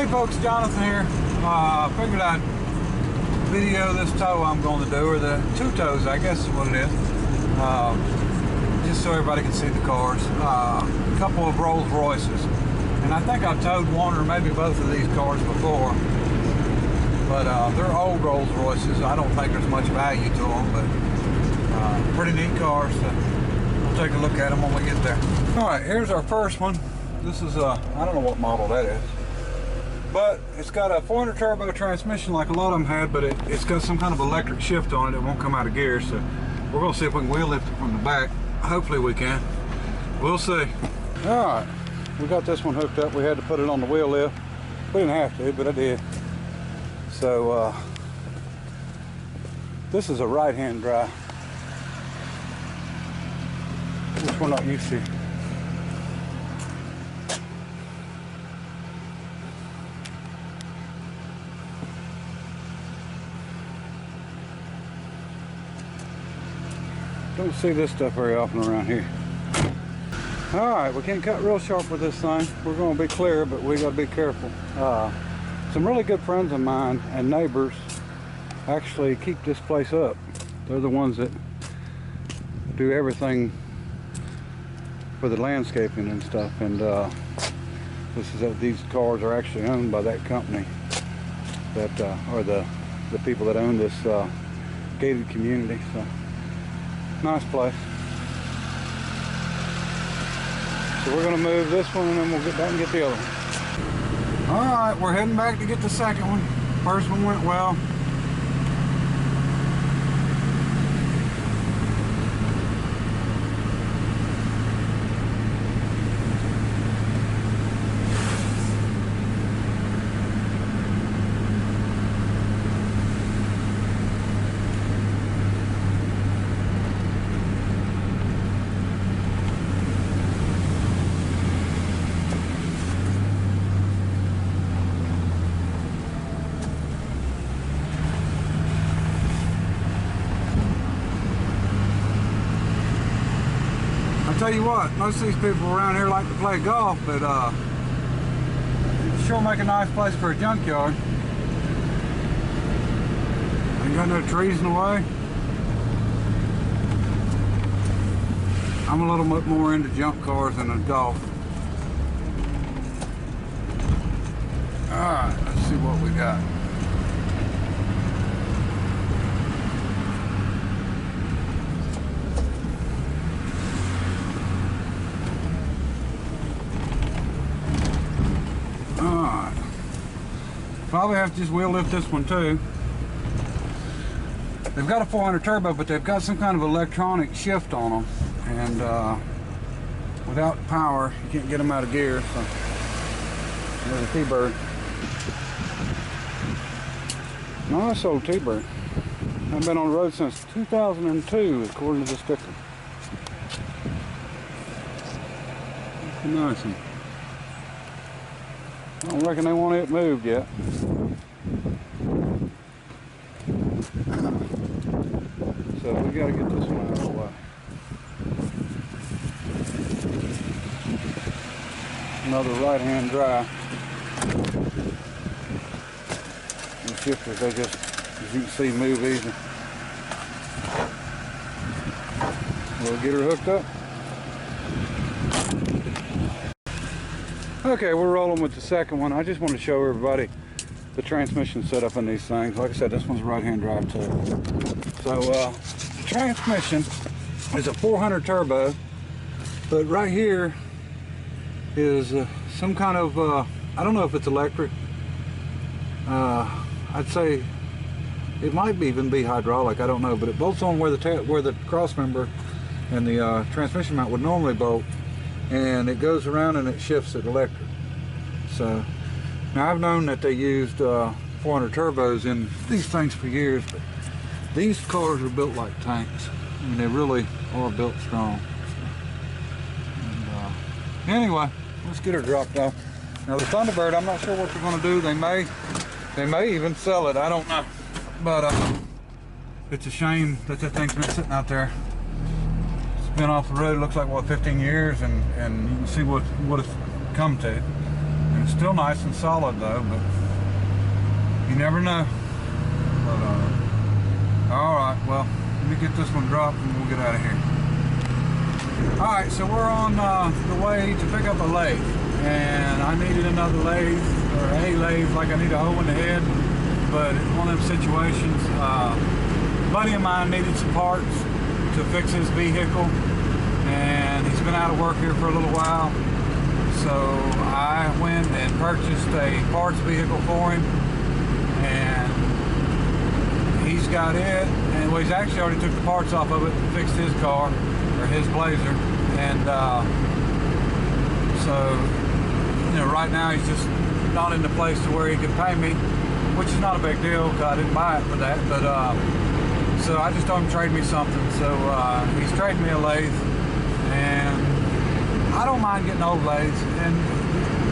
Hey folks, Jonathan here. Figured I'd video this tow I'm going to do, or the two tows, I guess is what it is. Just so everybody can see the cars. A couple of Rolls Royces. And I think I've towed one or maybe both of these cars before. But they're old Rolls Royces. I don't think there's much value to them, but pretty neat cars. So we'll take a look at them when we get there. Alright, here's our first one. This is I don't know what model that is. But it's got a 400 turbo transmission like a lot of them had, but it's got some kind of electric shift on it. It won't come out of gear, so we're going to see if we can wheel lift it from the back. Hopefully we can. We'll see. Alright, we got this one hooked up. We had to put it on the wheel lift. We didn't have to, but I did. So this is a right-hand drive, which we're not used to. Don't see this stuff very often around here. Alright, we can't cut real sharp with this thing. We're going to be clear, but we got to be careful. Some really good friends of mine and neighbors actually keep this place up. They're the ones that do everything for the landscaping and stuff. And these cars are actually owned by that company that are the people that own this gated community. So. Nice place. So we're going to move this one and then we'll get back and get the other one. Alright, we're heading back to get the second one. First one went well. Tell you what, most of these people around here like to play golf, but it sure make a nice place for a junkyard. Ain't got no trees in the way. I'm a little bit more into junk cars than a golf. Alright, let's see what we got. Probably have to just wheel lift this one too. They've got a 400 turbo, but they've got some kind of electronic shift on them, and without power you can't get them out of gear. So there's a T-Bird. Nice old T-Bird. I've been on the road since 2002 according to the sticker. That's a nice one. I don't reckon they want it moved yet. So we got to get this one out of the way. Another right-hand drive. The shifters, they just, as you can see, move easy. We'll get her hooked up. Okay, we're rolling with the second one. I just want to show everybody the transmission setup in these things. Like I said, this one's a right-hand drive too. So the transmission is a 400 turbo, but right here is some kind of, I don't know if it's electric. I'd say it might even be hydraulic, I don't know, but it bolts on where the cross member and the transmission mount would normally bolt. And it goes around and it shifts it electric. So now I've known that they used 400 turbos in these things for years, but these cars are built like tanks. I mean, they really are built strong. And, anyway, let's get her dropped off. Now the Thunderbird, I'm not sure what they're going to do. They may even sell it. I don't know. But it's a shame that thing's been sitting out there. It's been off the road, looks like, what, 15 years, and you can see what it's come to. And It's still nice and solid though, but you never know. But all right, well, let me get this one dropped and we'll get out of here. All right, so we're on the way to pick up a lathe, and I needed another lathe, or a lathe, like I need a hole in the head. But it's one of them situations. A buddy of mine needed some parts to fix his vehicle, and he's been out of work here for a little while. So I went and purchased a parts vehicle for him, and he's got it. And well, he's actually already took the parts off of it and fixed his car, or his Blazer. And so, you know, right now he's just not in the place to where he can pay me, which is not a big deal because I didn't buy it for that. But so I just told him to trade me something. So he's trading me a lathe, and I don't mind getting old lathes. And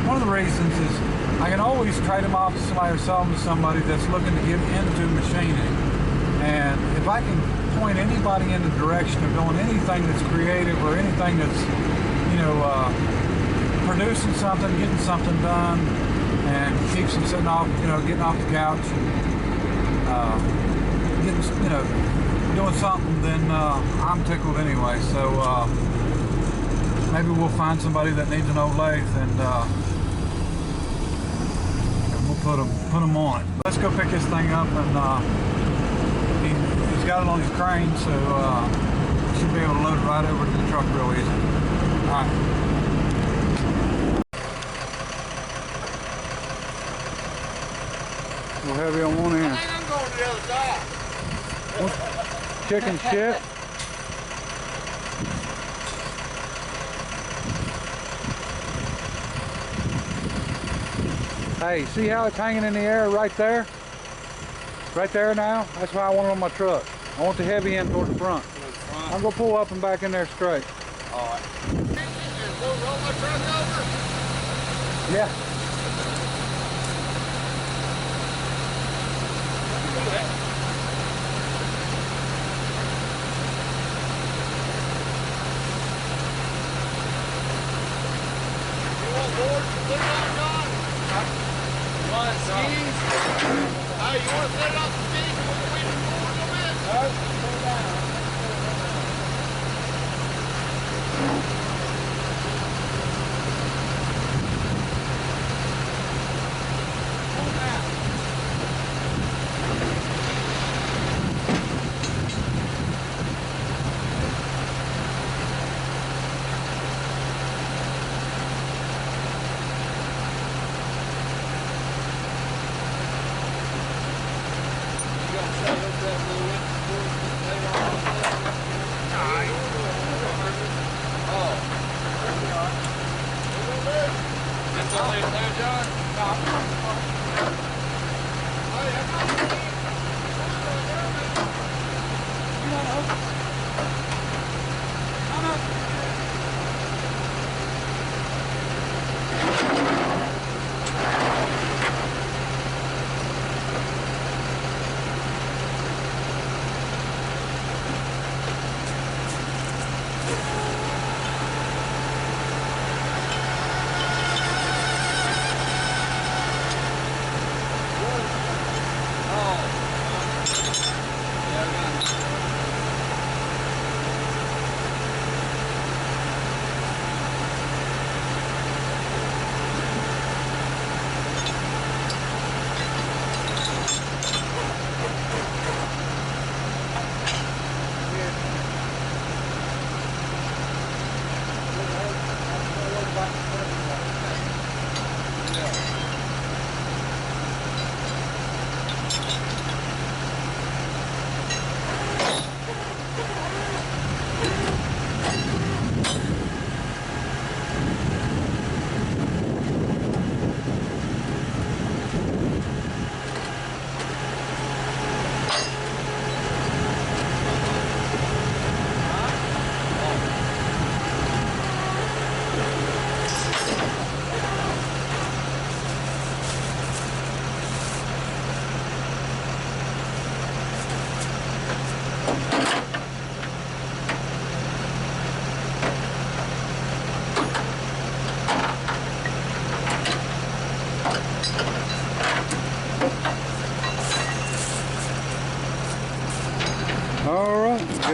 one of the reasons is I can always trade them off to somebody or sell them to somebody that's looking to get into machining. And if I can point anybody in the direction of doing anything that's creative or anything that's, you know, producing something, getting something done, and keeps them sitting off, you know, getting off the couch, and getting, you know, doing something, then I'm tickled anyway. So maybe we'll find somebody that needs an old lathe, and we'll put them on it. Let's go pick this thing up, and he's got it on his crane, so should be able to load it right over to the truck real easy. All right. We'll have you on one end. I think I'm going to the other side. Chicken shit. Hey, see how it's hanging in the air right there? Right there now? That's why I want it on my truck. I want the heavy end toward the front. I'm going to pull up and back in there straight. All right. We'll roll my truck over? Yeah. Hey, you want to set it off the skis? You want to wheel it forward a little bit? No, pull down. Pull down.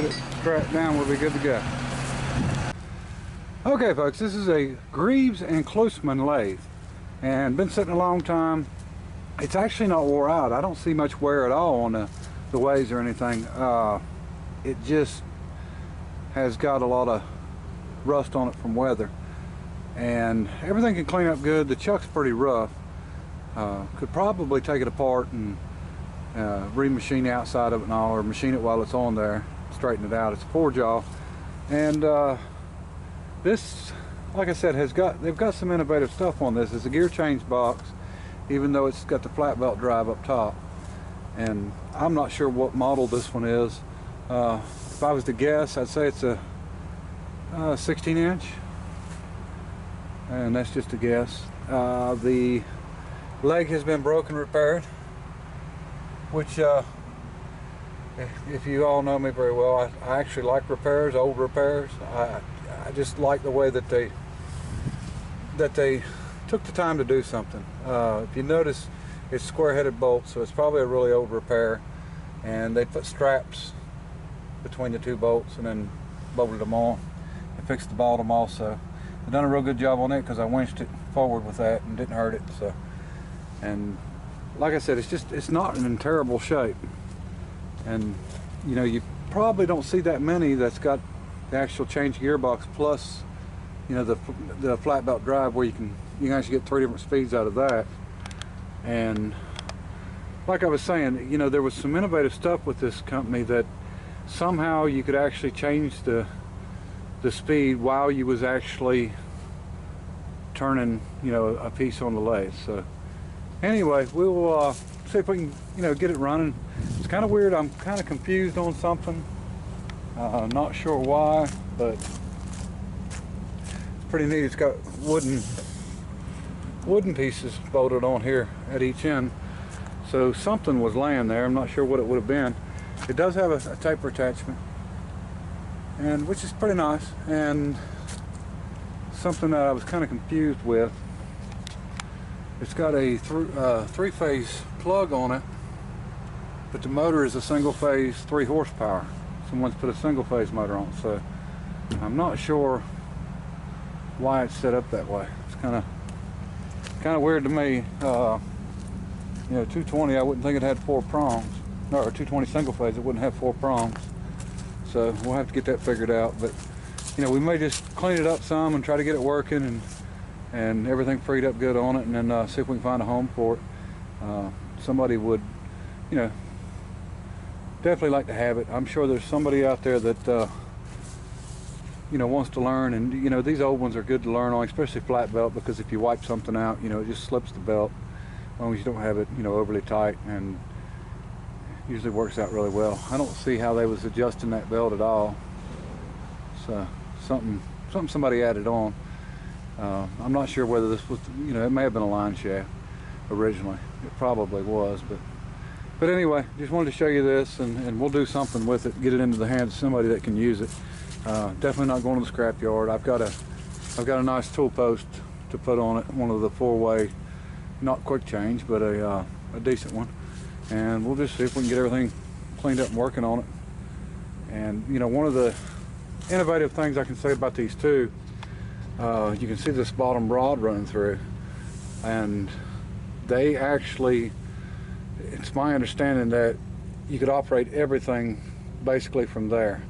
it strapped down, we'll be good to go. Okay folks, this is a Greaves and Kloosman lathe, and been sitting a long time. It's actually not wore out. I don't see much wear at all on the ways or anything. It just has got a lot of rust on it from weather, and everything can clean up good. The chuck's pretty rough. Could probably take it apart and remachine the outside of it and all, or machine it while it's on there, straighten it out. It's a 4-jaw, and this, like I said, they've got some innovative stuff on this. It's a gear change box, even though it's got the flat belt drive up top. And I'm not sure what model this one is. If I was to guess, I'd say it's a 16-inch, and that's just a guess. The leg has been broken, repaired, which if you all know me very well, I actually like repairs, old repairs. I just like the way that they took the time to do something. If you notice, it's square-headed bolts, so it's probably a really old repair, and they put straps between the two bolts and then bolted them on and fixed the bottom also. They've done a real good job on it because I winched it forward with that and didn't hurt it. So, and like I said, it's not in terrible shape. And you know, you probably don't see that many that's got the actual change gearbox plus, you know, the flat belt drive, where you can actually get 3 different speeds out of that. And like I was saying, you know, there was some innovative stuff with this company that somehow you could actually change the speed while you was actually turning, you know, a piece on the lathe. So anyway, we'll see if we can, you know, get it running. It's kind of weird. I'm kind of confused on something. Not sure why, but it's pretty neat. It's got wooden pieces bolted on here at each end. So something was laying there. I'm not sure what it would have been. It does have a taper attachment, and which is pretty nice. And something that I was kind of confused with, it's got a 3-phase plug on it, but the motor is a single-phase 3 horsepower. Someone's put a single-phase motor on it, so I'm not sure why it's set up that way. It's kind of weird to me. You know, 220, I wouldn't think it had 4 prongs. Or 220 single phase, it wouldn't have 4 prongs. So we'll have to get that figured out. But you know, we may just clean it up some and try to get it working and everything freed up good on it, and then see if we can find a home for it. Somebody would, you know, definitely like to have it. I'm sure there's somebody out there that you know, wants to learn. And you know, these old ones are good to learn on, especially flat belt, because if you wipe something out, you know, it just slips the belt as long as you don't have it, you know, overly tight, and usually works out really well. I don't see how they was adjusting that belt at all. So something somebody added on. I'm not sure whether this was, you know, it may have been a line shaft originally. It probably was, but anyway, just wanted to show you this, and we'll do something with it, get it into the hands of somebody that can use it. Definitely not going to the scrap yard. I've got a nice tool post to put on it, one of the 4-way, not quick change, but a decent one. And we'll just see if we can get everything cleaned up and working on it. And you know, one of the innovative things I can say about these two, you can see this bottom rod running through, and they actually, it's my understanding that you could operate everything basically from there.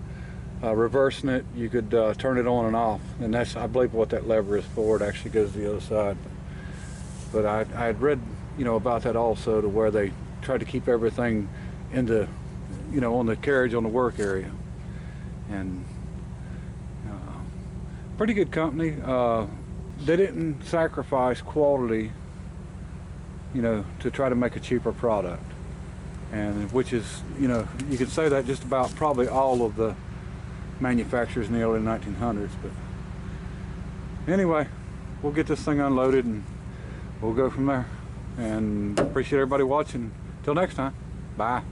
Reversing it, you could turn it on and off, and that's, I believe, what that lever is for. It actually goes to the other side. But I had read, you know, about that also, to where they tried to keep everything in the, you know, on the carriage on the work area. And pretty good company. They didn't sacrifice quality, you know, to try to make a cheaper product, and which is, you know, you could say that just about probably all of the manufacturers in the early 1900s. But anyway, we'll get this thing unloaded and we'll go from there. And appreciate everybody watching. Till next time, bye.